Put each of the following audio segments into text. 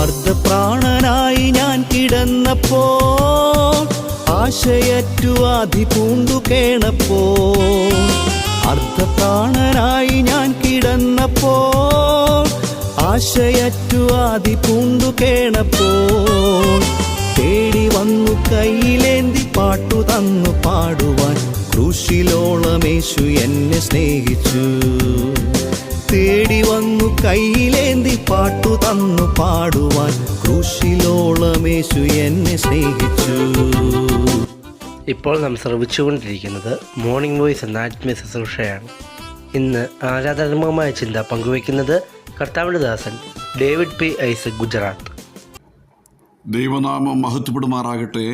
അർദ്ധപ്രാണനായി ഞാൻ കിടന്നപ്പോൾ, ആശയറ്റു ആധി പൂണ്ടു കേണപ്പോൾ. അർദ്ധപ്രാണനായി ഞാൻ കിടന്നപ്പോൾ, ആശയറ്റു ആധി പൂണ്ടു കേണപ്പോൾ. തേടി വന്നു കയ്യിലേന്തി പാട്ടു തന്നു പാടുവാൻ, ക്രൂശിലോളം യേശു എന്നെ സ്നേഹിച്ചു. തേടി വന്നു കയ്യിലേന്തി പാട്ടു തന്നു പാടുവാൻ, ക്രൂശിലോളം യേശു എന്നെ സ്നേഹിച്ചു. ഇപ്പോൾ നാം ശ്രവിച്ചുകൊണ്ടിരിക്കുന്നത് മോർണിംഗ് വോയിസ് എന്ന ആത്മീയ ശുശ്രൂഷയാണ്. ഇന്ന് ആരാധനാത്മകമായ ചിന്ത പങ്കുവയ്ക്കുന്നത് കർത്താവിന്റെ ദാസൻ ഡേവിഡ് പി ഐസക്, ഗുജറാത്ത്. ദൈവനാമം മഹത്വപ്പെടുമാറാകട്ടെ.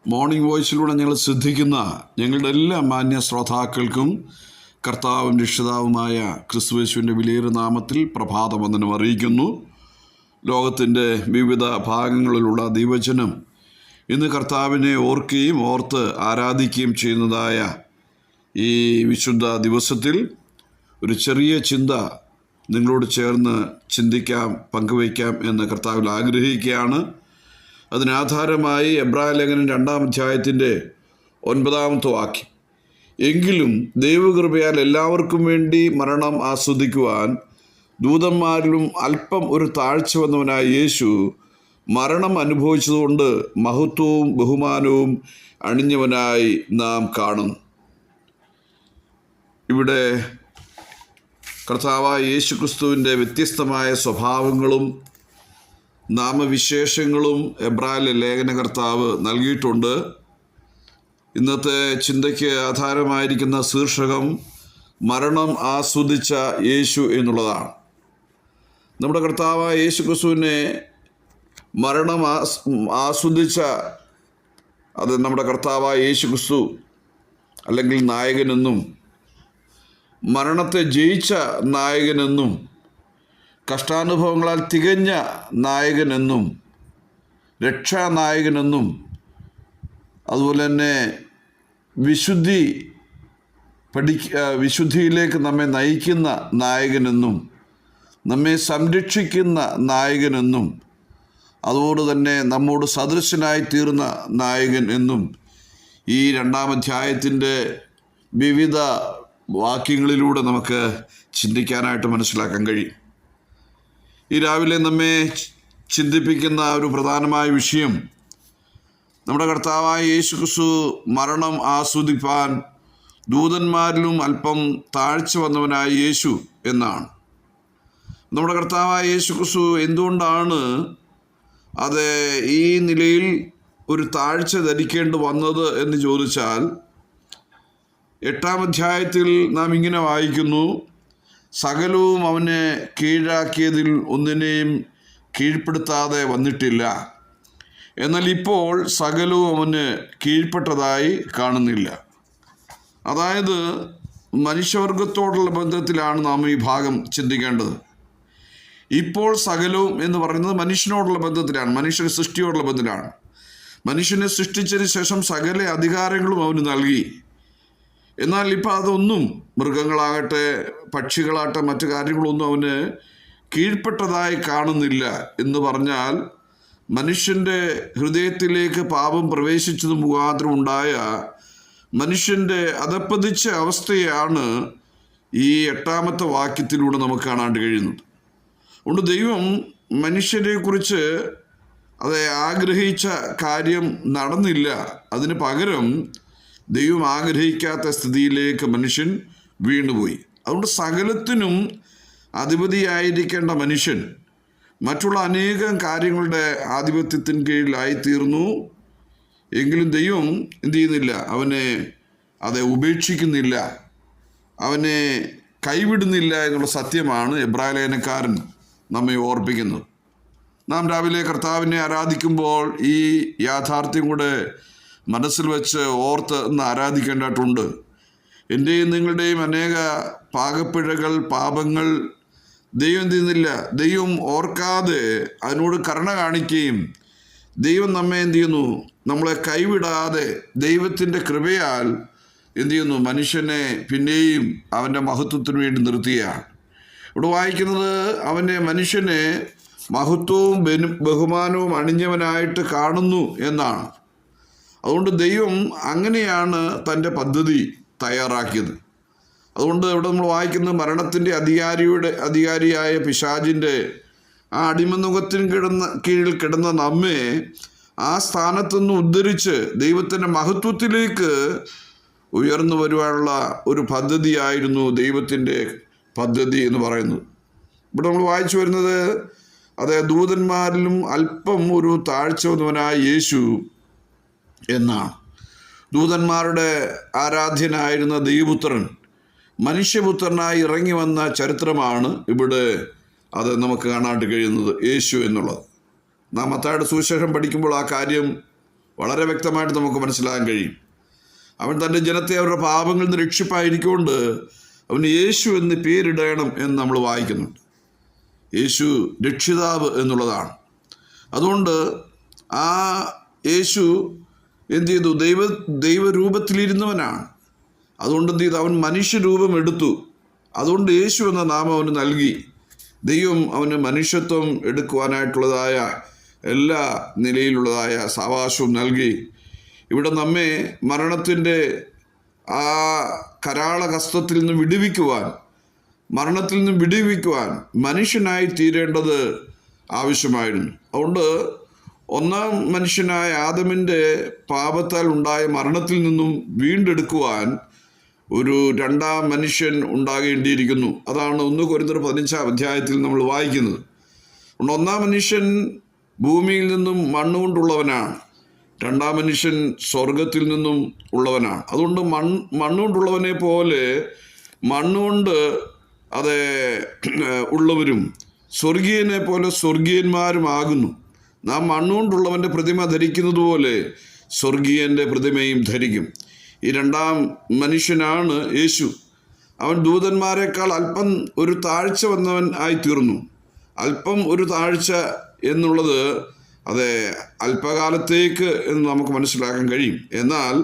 മോർണിംഗ് വോയിസിലൂടെ ഞങ്ങൾ ശ്രദ്ധിക്കുന്ന ഞങ്ങളുടെ എല്ലാ മാന്യ ശ്രോതാക്കൾക്കും കർത്താവും രക്ഷിതാവുമായ ക്രിസ്തുയേശുവിൻ്റെ വിലയേറിയ നാമത്തിൽ പ്രഭാതവന്ദനം അറിയിക്കുന്നു. ലോകത്തിൻ്റെ വിവിധ ഭാഗങ്ങളിലുള്ള ദൈവജനം ഇന്ന് കർത്താവിനെ ഓർക്കുകയും ഓർത്ത് ആരാധിക്കുകയും ചെയ്യുന്നതായ ഈ വിശുദ്ധ ദിവസത്തിൽ ഒരു ചെറിയ ചിന്ത നിങ്ങളോട് ചേർന്ന് ചിന്തിക്കാം, പങ്കുവയ്ക്കാം എന്ന് കർത്താവിൽ ആഗ്രഹിക്കുകയാണ്. അതിനാധാരമായി എബ്രായ ലേഖനം 2-ാം അധ്യായത്തിൻ്റെ 9-ാമത്തെ വാക്യം, എങ്കിലും ദൈവകൃപയാൽ എല്ലാവർക്കും വേണ്ടി മരണം ആസ്വദിക്കുവാൻ ദൂതന്മാരിലും അല്പം ഒരു താഴ്ച വന്നവനായ യേശു മരണം അനുഭവിച്ചതുകൊണ്ട് മഹത്വവും ബഹുമാനവും അണിഞ്ഞവനായി നാം കാണുന്നു. ഇവിടെ കർത്താവായ യേശു ക്രിസ്തുവിൻ്റെ വ്യത്യസ്തമായ സ്വഭാവങ്ങളും നാമവിശേഷങ്ങളും എബ്രായ ലേഖനകർത്താവ് നൽകിയിട്ടുണ്ട്. ഇന്നത്തെ ചിന്തയ്ക്ക് ആധാരമായിരിക്കുന്ന ശീർഷകം മരണം ആസ്വദിച്ച യേശു എന്നുള്ളതാണ്. നമ്മുടെ കർത്താവായ യേശു ക്രിസ്തുവിനെ മരണം ആസ്വദിച്ച, അത് നമ്മുടെ കർത്താവായ യേശു ക്രിസ്തു അല്ലെങ്കിൽ നായകനെന്നും, മരണത്തെ ജയിച്ച നായകനെന്നും, കഷ്ടാനുഭവങ്ങളാൽ തികഞ്ഞ നായകനെന്നും, രക്ഷാനായകനെന്നും, അതുപോലെ തന്നെ വിശുദ്ധിയിലേക്ക് നമ്മെ നയിക്കുന്ന നായകനെന്നും, നമ്മെ സംരക്ഷിക്കുന്ന നായകനെന്നും, അതുകൊണ്ട് തന്നെ നമ്മോട് സദൃശനായി തീർന്ന നായകൻ എന്നും ഈ 2-ാം അധ്യായത്തിൻ്റെ വിവിധ വാക്യങ്ങളിലൂടെ നമുക്ക് ചിന്തിക്കാനായിട്ട് മനസ്സിലാക്കാൻ കഴിയും. ഈ രാവിലെ നമ്മെ ചിന്തിപ്പിക്കുന്ന ഒരു പ്രധാനമായ വിഷയം നമ്മുടെ കർത്താവായ യേശു ക്രിസ്തു മരണം ആസ്വദിപ്പാൻ ദൂതന്മാരിലും അല്പം താഴ്ച വന്നവനായ യേശു എന്നാണ്. നമ്മുടെ കർത്താവായ യേശു ക്രിസ്തു എന്തുകൊണ്ടാണ് അത് ഈ നിലയിൽ ഒരു താഴ്ച ധരിക്കേണ്ടി വന്നത് എന്ന് ചോദിച്ചാൽ, 8-ാം അധ്യായത്തിൽ നാം ഇങ്ങനെ വായിക്കുന്നു, സകലവും അവനെ കീഴാക്കിയതിൽ ഒന്നിനെയും കീഴ്പ്പെടുത്താതെ വന്നിട്ടില്ല, എന്നാൽ ഇപ്പോൾ സകലവും അവന് കീഴ്പ്പെട്ടതായി കാണുന്നില്ല. അതായത് മനുഷ്യവർഗത്തോടുള്ള ബന്ധത്തിലാണ് നാം ഈ ഭാഗം ചിന്തിക്കേണ്ടത്. ഇപ്പോൾ സകലവും എന്ന് പറയുന്നത് മനുഷ്യനോടുള്ള ബന്ധത്തിലാണ്, മനുഷ്യ സൃഷ്ടിയോടുള്ള ബന്ധത്തിലാണ്. മനുഷ്യനെ സൃഷ്ടിച്ചതിന് ശേഷം സകല അധികാരങ്ങളും അവന് നൽകി. എന്നാൽ ഇപ്പം അതൊന്നും, മൃഗങ്ങളാകട്ടെ പക്ഷികളാകട്ടെ മറ്റു കാര്യങ്ങളൊന്നും അവന് കീഴ്പ്പെട്ടതായി കാണുന്നില്ല. എന്ന് പറഞ്ഞാൽ മനുഷ്യൻ്റെ ഹൃദയത്തിലേക്ക് പാപം പ്രവേശിച്ചത് മുഖാന്തരം ഉണ്ടായ മനുഷ്യൻ്റെ അധപ്പതിച്ച അവസ്ഥയാണ് ഈ 8-ാമത്തെ വാക്യത്തിലൂടെ നമുക്ക് കാണാൻ കഴിയുന്നത്. അതുകൊണ്ട് ദൈവം മനുഷ്യരെക്കുറിച്ച് അത് ആഗ്രഹിച്ച കാര്യം നടന്നില്ല. അതിന് പകരം ദൈവം ആഗ്രഹിക്കാത്ത സ്ഥിതിയിലേക്ക് മനുഷ്യൻ വീണുപോയി. അതുകൊണ്ട് സകലത്തിനും അധിപതിയായിരിക്കേണ്ട മനുഷ്യൻ മറ്റുള്ള അനേകം കാര്യങ്ങളുടെ ആധിപത്യത്തിന് കീഴിലായിത്തീർന്നു. എങ്കിലും ദൈവം എന്ത് ചെയ്യുന്നില്ല, അവനെ ഉപേക്ഷിക്കുന്നില്ല, അവനെ കൈവിടുന്നില്ല എന്നുള്ള സത്യമാണ് എബ്രായ ലേഖനക്കാരൻ നമ്മെ ഓർപ്പിക്കുന്നത്. നാം രാവിലെ കർത്താവിനെ ആരാധിക്കുമ്പോൾ ഈ യാഥാർത്ഥ്യം കൂടെ മനസ്സിൽ വെച്ച് ഓർത്ത് ഇന്ന് ആരാധിക്കേണ്ടതായിട്ടുണ്ട്. എൻ്റെയും നിങ്ങളുടെയും അനേക പാകപ്പിഴകൾ, പാപങ്ങൾ ദൈവം ചെയ്യുന്നില്ല, ദൈവം ഓർക്കാതെ അതിനോട് കരുണ കാണിക്കുകയും ദൈവം നമ്മെ എന്ത് ചെയ്യുന്നു, നമ്മളെ കൈവിടാതെ ദൈവത്തിൻ്റെ കൃപയാൽ എന്ത് ചെയ്യുന്നു, മനുഷ്യനെ പിന്നെയും അവൻ്റെ മഹത്വത്തിന് വേണ്ടി നിർത്തുകയാണ്. ഇവിടെ വായിക്കുന്നത്, അവൻ്റെ മനുഷ്യനെ മഹത്വവും ബഹുമാനവും അണിഞ്ഞവനായിട്ട് കാണുന്നു എന്നാണ്. അതുകൊണ്ട് ദൈവം അങ്ങനെയാണ് തൻ്റെ പദ്ധതി തയ്യാറാക്കിയത്. അതുകൊണ്ട് ഇവിടെ നമ്മൾ വായിക്കുന്നത് മരണത്തിൻ്റെ അധികാരിയായ പിശാചിൻ്റെ ആ അടിമനുഖത്തിന് കീഴിൽ കിടന്ന നമ്മെ ആ സ്ഥാനത്തുനിന്ന് ഉദ്ധരിച്ച് ദൈവത്തിൻ്റെ മഹത്വത്തിലേക്ക് ഉയർന്നു വരുവാനുള്ള ഒരു പദ്ധതിയായിരുന്നു ദൈവത്തിൻ്റെ പദ്ധതി എന്ന് പറയുന്നത്. ഇവിടെ നമ്മൾ വായിച്ചു വരുന്നത് ദൂതന്മാരിലും അല്പം ഒരു താഴ്ച വന്നവനായ യേശു എന്നാണ്. ദൂതന്മാരുടെ ആരാധ്യനായിരുന്ന ദൈവപുത്രൻ മനുഷ്യപുത്രനായി ഇറങ്ങി വന്ന ചരിത്രമാണ് ഇവിടെ നമുക്ക് കാണാനായിട്ട് കഴിയുന്നത്, യേശു എന്നുള്ളത്. നാം മത്തായിയുടെ സുവിശേഷം പഠിക്കുമ്പോൾ ആ കാര്യം വളരെ വ്യക്തമായിട്ട് നമുക്ക് മനസ്സിലാക്കാൻ കഴിയും. അവൻ തൻ്റെ ജനത്തെ അവരുടെ പാപങ്ങളിൽ നിന്ന് രക്ഷിപ്പായിരിക്കൊണ്ട് അവന് യേശു എന്ന് പേരിടണം എന്ന് നമ്മൾ വായിക്കുന്നുണ്ട്. യേശു രക്ഷിതാവ് എന്നുള്ളതാണ്. അതുകൊണ്ട് ആ യേശു എന്ത് ചെയ്തു? ദൈവരൂപത്തിലിരുന്നവനാണ്. അതുകൊണ്ട് എന്ത് ചെയ്തു? അവൻ മനുഷ്യരൂപം എടുത്തു. അതുകൊണ്ട് യേശു എന്ന നാമം അവന് നൽകി. ദൈവം അവന് മനുഷ്യത്വം എടുക്കുവാനായിട്ടുള്ളതായ എല്ലാ നിലയിലുള്ളതായ സാവകാശവും നൽകി. ഇവിടെ നമ്മെ മരണത്തിൻ്റെ ആ കരാളഹസ്തത്തിൽ നിന്ന് മരണത്തിൽ നിന്ന് വിടുവിക്കുവാൻ മനുഷ്യനായി തീരേണ്ടത് ആവശ്യമായിരുന്നു. അതുകൊണ്ട് ഒന്നാം മനുഷ്യനായ ആദമിൻ്റെ പാപത്താൽ ഉണ്ടായ മരണത്തിൽ നിന്നും വീണ്ടെടുക്കുവാൻ ഒരു രണ്ടാം മനുഷ്യൻ ഉണ്ടാകേണ്ടിയിരിക്കുന്നു. അതാണ് 1 കൊരിന്ത്യർ 15 അധ്യായത്തിൽ നമ്മൾ വായിക്കുന്നത്. ഒന്നാം മനുഷ്യൻ ഭൂമിയിൽ നിന്നും മണ്ണുകൊണ്ടുള്ളവനാണ്, രണ്ടാം മനുഷ്യൻ സ്വർഗത്തിൽ നിന്നും ഉള്ളവനാണ്. അതുകൊണ്ട് മണ്ണുകൊണ്ടുള്ളവനെ പോലെ മണ്ണുകൊണ്ട് ഉള്ളവരും സ്വർഗീയനെ പോലെ സ്വർഗീയന്മാരുമാകുന്നു. നാം മണ്ണുകൊണ്ടുള്ളവൻ്റെ പ്രതിമ ധരിക്കുന്നത് പോലെ സ്വർഗീയൻ്റെ പ്രതിമയും ധരിക്കും. ഈ രണ്ടാം മനുഷ്യനാണ് യേശു. അവൻ ദൂതന്മാരെക്കാൾ അല്പം ഒരു താഴ്ച വന്നവൻ ആയി തീർന്നു. അല്പം ഒരു താഴ്ച എന്നുള്ളത് അല്പകാലത്തേക്ക് എന്ന് നമുക്ക് മനസ്സിലാക്കാൻ കഴിയും. എന്നാൽ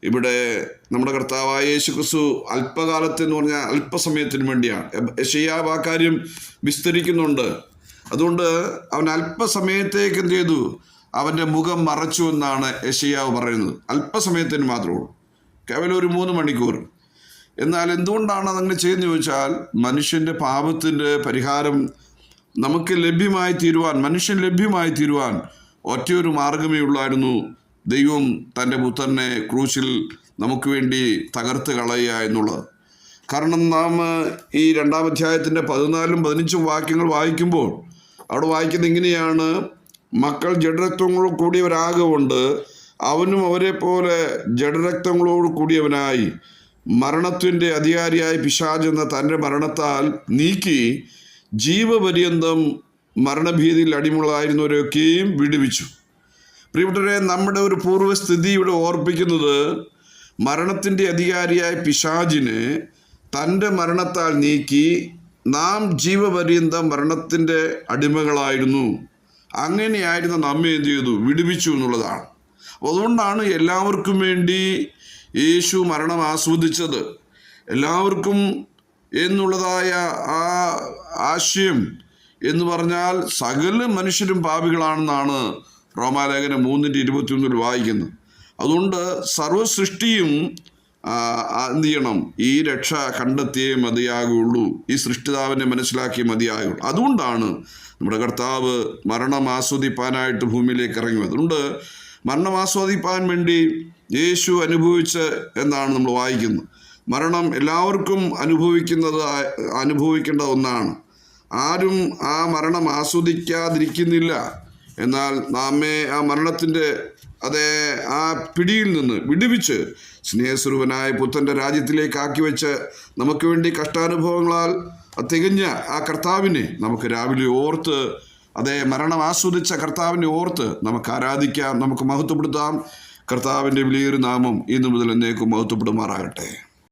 ഇവിടെ നമ്മുടെ കർത്താവായ യേശു ക്രിസ്തു അല്പകാലത്തെന്ന് പറഞ്ഞാൽ അല്പസമയത്തിന് വേണ്ടിയാണ്. യെശയ്യാവ് ആ കാര്യം വിസ്തരിക്കുന്നുണ്ട്. അതുകൊണ്ട് അവൻ അല്പസമയത്തേക്ക് എന്ത് ചെയ്തു? അവൻ്റെ മുഖം മറച്ചു എന്നാണ് യെശയ്യാവ് പറയുന്നത്. അല്പസമയത്തിന് മാത്രമേ ഉള്ളൂ, കേവലം ഒരു 3 മണിക്കൂർ. എന്നാൽ എന്തുകൊണ്ടാണ് അതങ്ങനെ ചെയ്യുന്നത് ചോദിച്ചാൽ, മനുഷ്യൻ്റെ പാപത്തിൻ്റെ പരിഹാരം നമുക്ക് ലഭ്യമായി തീരുവാൻ, മനുഷ്യൻ ലഭ്യമായി തീരുവാൻ ഒറ്റയൊരു മാർഗമേ ഉള്ളായിരുന്നു. ദൈവം തൻ്റെ പുത്രനെ ക്രൂശിൽ നമുക്ക് വേണ്ടി തകർത്ത് കളയുക എന്നുള്ളത്. കാരണം നാം ഈ 2-ാം അധ്യായത്തിൻ്റെ 14ഉം 15ഉം വാക്യങ്ങൾ വായിക്കുമ്പോൾ അവിടെ വായിക്കുന്നത് ഇങ്ങനെയാണ്: മക്കൾ ജഡരക്തങ്ങളോട് കൂടിയവരാകൊണ്ട് അവനും അവരെ പോലെ ജഡരക്തങ്ങളോട് കൂടിയവനായി മരണത്തിൻ്റെ അധികാരിയായ പിശാചെന്ന തൻ്റെ മരണത്താൽ നീക്കി ജീവപര്യന്തം മരണഭീതിയിൽ അടിമകളായിരുന്നവരെയൊക്കെയും വിടുവിച്ചു. പ്രിയപ്പെട്ടവരെ, നമ്മുടെ ഒരു പൂർവ്വസ്ഥിതി ഇവിടെ ഓർപ്പിക്കുന്നത് മരണത്തിൻ്റെ അധികാരിയായ പിശാചിനെ തൻ്റെ മരണത്താൽ നീക്കി നാം ജീവപര്യന്തം മരണത്തിൻ്റെ അടിമകളായിരുന്നു. അങ്ങനെയായിരുന്ന നമ്മെ എന്ത് ചെയ്തു? വിടുവിച്ചു എന്നുള്ളതാണ്. അതുകൊണ്ടാണ് എല്ലാവർക്കും വേണ്ടി യേശു മരണം ആസ്വദിച്ചത്. എല്ലാവർക്കും എന്നുള്ളതായ ആ ആശയം എന്ന് പറഞ്ഞാൽ സകല മനുഷ്യരും പാപികളാണെന്നാണ് റോമാലേഖനം 3:21 വായിക്കുന്നത്. അതുകൊണ്ട് സർവ്വസൃഷ്ടിയും എന്ത് ചെയ്യണം? ഈ രക്ഷ കണ്ടെത്തിയേ മതിയാകുള്ളൂ, ഈ സൃഷ്ടിതാവിനെ മനസ്സിലാക്കിയേ മതിയാകുള്ളൂ. അതുകൊണ്ടാണ് നമ്മുടെ കർത്താവ് മരണം ആസ്വദിപ്പാനായിട്ട് ഭൂമിയിലേക്ക് ഇറങ്ങി വന്നത്. അതുകൊണ്ട് മരണം ആസ്വദിപ്പാൻ വേണ്ടി യേശു അനുഭവിച്ച് എന്നാണ് നമ്മൾ വായിക്കുന്നത്. മരണം എല്ലാവർക്കും അനുഭവിക്കേണ്ട ഒന്നാണ്. ആരും ആ മരണം ആസ്വദിക്കാതിരിക്കുന്നില്ല. എന്നാൽ നമ്മെ ആ മരണത്തിൻ്റെ ആ പിടിയിൽ നിന്ന് വിടുവിച്ച് സ്നേഹസ്വരൂപനായ പുത്രൻ്റെ രാജ്യത്തിലേക്ക് ആക്കി വെച്ച് നമുക്ക് വേണ്ടി കഷ്ടാനുഭവങ്ങളാൽ തികഞ്ഞ ആ കർത്താവിനെ നമുക്ക് രാവിലെ ഓർത്ത് മരണം ആസ്വദിച്ച കർത്താവിനെ ഓർത്ത് നമുക്ക് ആരാധിക്കാം, നമുക്ക് മഹത്വപ്പെടുത്താം. കർത്താവിൻ്റെ വിലയേറിയ നാമം ഇന്നു മുതൽ എന്നേക്കും മഹത്വപ്പെടുമാറാകട്ടെ.